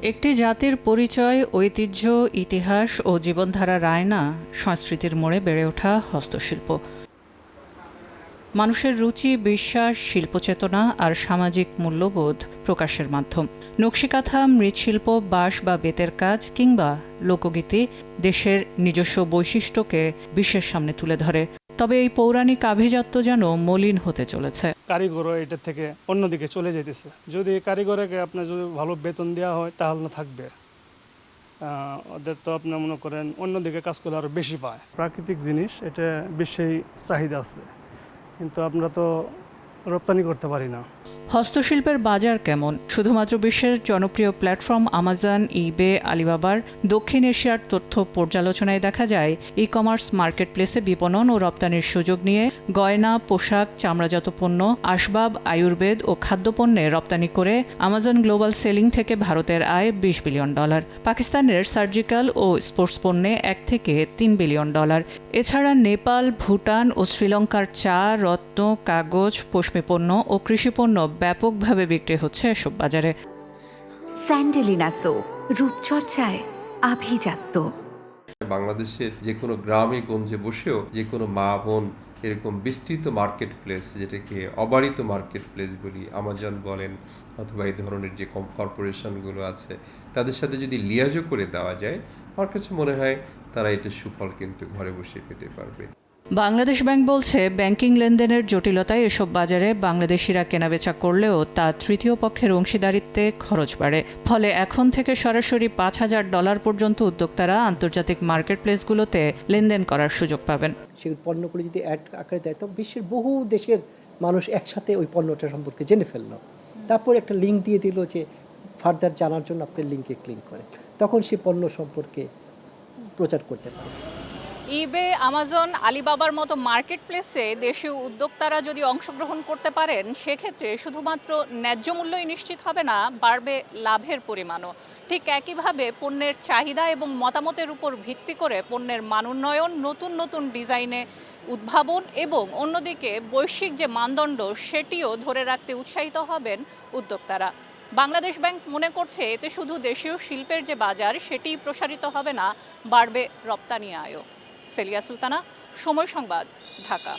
একটি জাতির পরিচয়, ঐতিহ্য, ইতিহাস ও জীবনধারার আয়না সংস্কৃতির মোড়ে বেড়ে ওঠা হস্তশিল্প। মানুষের রুচি, বিশ্বাস, শিল্পচেতনা আর সামাজিক মূল্যবোধ প্রকাশের মাধ্যম। নকশিকাঁথা, মৃৎশিল্প, বাঁশ বা বেতের কাজ কিংবা লোকগীতি দেশের নিজস্ব বৈশিষ্ট্যকে বিশ্বের সামনে তুলে ধরে। তবে এই পৌরাণিক আভিজাত্য যেন মলিন হতে চলেছে। কারিগরও এটা থেকে অন্যদিকে চলে যেতেছে। যদি কারিগরকে আপনার যদি ভালো বেতন দেওয়া হয় তাহলে না থাকবে, ওদের তো আপনার মনে করেন অন্যদিকে কাজ করলে আরও বেশি পায়। প্রাকৃতিক জিনিস এটা বেশি চাহিদা আছে, কিন্তু আমরা তো রপ্তানি করতে পারি না। হস্তশিল্পের বাজার কেমন? শুধুমাত্র বিশ্বের জনপ্রিয় প্ল্যাটফর্ম আমাজন, ইবে, আলিবাবার দক্ষিণ এশিয়ার তথ্য পর্যালোচনায় দেখা যায়, ই কমার্স মার্কেটপ্লেসে বিপণন ও রপ্তানির সুযোগ নিয়ে গয়না, পোশাক, চামড়াজাত পণ্য, আসবাব, আয়ুর্বেদ ও খাদ্যপণ্যে রপ্তানি করে আমাজন গ্লোবাল সেলিং থেকে ভারতের আয় $20 বিলিয়ন। পাকিস্তানের সার্জিক্যাল ও স্পোর্টস পণ্যে $1 থেকে $3 বিলিয়ন। এছাড়া নেপাল, ভুটান ও শ্রীলঙ্কার চা, রত্ন, কাগজ, পশমি পণ্য ও কৃষিপণ্য ব্যাপকভাবে বিক্রি হচ্ছে এসব বাজারে। স্যান্ডেলিনা সো, রূপচর্চায় আভিজাত্য। বাংলাদেশের যে কোনো গ্রামে গঞ্জে বসেও যে কোনো মা বোন এরকম বিস্তৃত মার্কেট প্লেস, যেটাকে অবারিত মার্কেট প্লেস বলি, আমাজন বলেন অথবা এই ধরনের যে কর্পোরেশনগুলো আছে, তাদের সাথে যদি লিয়াজও করে দেওয়া যায়, আমার কাছে মনে হয় তারা এটা সুফল কিন্তু ঘরে বসে পেতে পারবে। বাংলাদেশ ব্যাংক বলছে, ব্যাংকিং লেনদেনের জটিলতায় এসব বাজারে বাংলাদেশিরা কেনাবেচা করলেও তা তৃতীয় পক্ষের অংশীদারিত্বে খরচ বাড়ে। ফলে এখন থেকে সরাসরি $5,000 পর্যন্ত উদ্যোক্তারা আন্তর্জাতিক মার্কেটপ্লেসগুলোতে লেনদেন করার সুযোগ পাবেন। সেই পণ্যগুলো যদি অ্যাড আকারে দেয়, তো বিশ্বের বহু দেশের মানুষ একসাথে ওই পণ্যটা সম্পর্কে জেনে ফেললো। তারপর একটা লিঙ্ক দিয়ে দিল যে ফার্দার জানার জন্য আপনি লিঙ্কে ক্লিক করেন, তখন সেই পণ্য সম্পর্কে প্রচার করতে পারেন। ইবে, আমাজন, আলিবাবার মতো মার্কেট প্লেসে দেশীয় উদ্যোক্তারা যদি অংশগ্রহণ করতে পারেন, সেক্ষেত্রে শুধুমাত্র ন্যায্য মূল্যই নিশ্চিত হবে না, বাড়বে লাভের পরিমাণও। ঠিক একইভাবে পণ্যের চাহিদা এবং মতামতের উপর ভিত্তি করে পণ্যের মানোন্নয়ন, নতুন নতুন ডিজাইনে উদ্ভাবন এবং অন্যদিকে বৈশ্বিক যে মানদণ্ড, সেটিও ধরে রাখতে উৎসাহিত হবেন উদ্যোক্তারা। বাংলাদেশ ব্যাংক মনে করছে, এতে শুধু দেশীয় শিল্পের যে বাজার, সেটিই প্রসারিত হবে না, বাড়বে রপ্তানি আয়ও। সেলিয়া সুলতানা, সময় সংবাদ, ঢাকা।